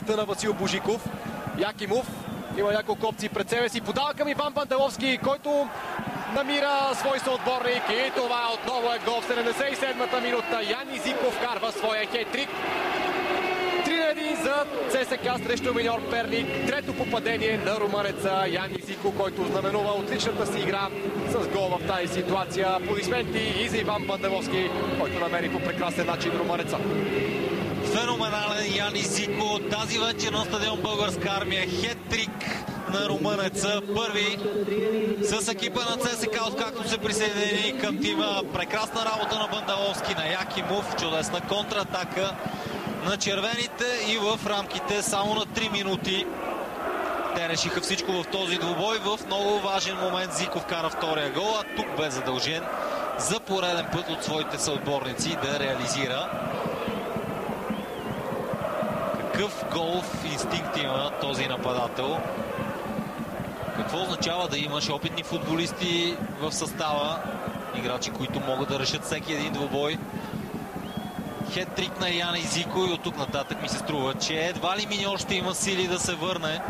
асиста на Васил Божиков. Якимов има няколко опции пред себе си. Подава към Иван Пантеловски, който намира свой съотборник и това отново е гол в 77-та минута. Яни Зиков карва своя хет-трик. 3-1 за ЦСКА срещу Миньор Перник. Трето попадение на румънеца Яни Зико, който знаменува отличната си игра с гол в тази ситуация. Аплодисменти и за Иван Пантеловски, който намери по прекрасен начин румънеца. Феноменален Яни Зико тази вечер на стадион Българска армия. Хет-трик на румънеца. Първи с екипа на ЦСКА, откакто се присъедини към тима. Прекрасна работа на Пантеловски, на Якимов. Чудесна контратака на червените и в рамките само на 3 минути те решиха всичко в този двубой. В много важен момент Зиков кара втория гол, а тук бе задължен за пореден път от своите съотборници да реализира. Какъв голов инстинкт има този нападател? Какво означава да имаш опитни футболисти в състава? Играчи, които могат да решат всеки един двубой. Хет-трик на Яни Зико и от тук нататък ми се струва, че едва ли Миньор ще има сили да се върне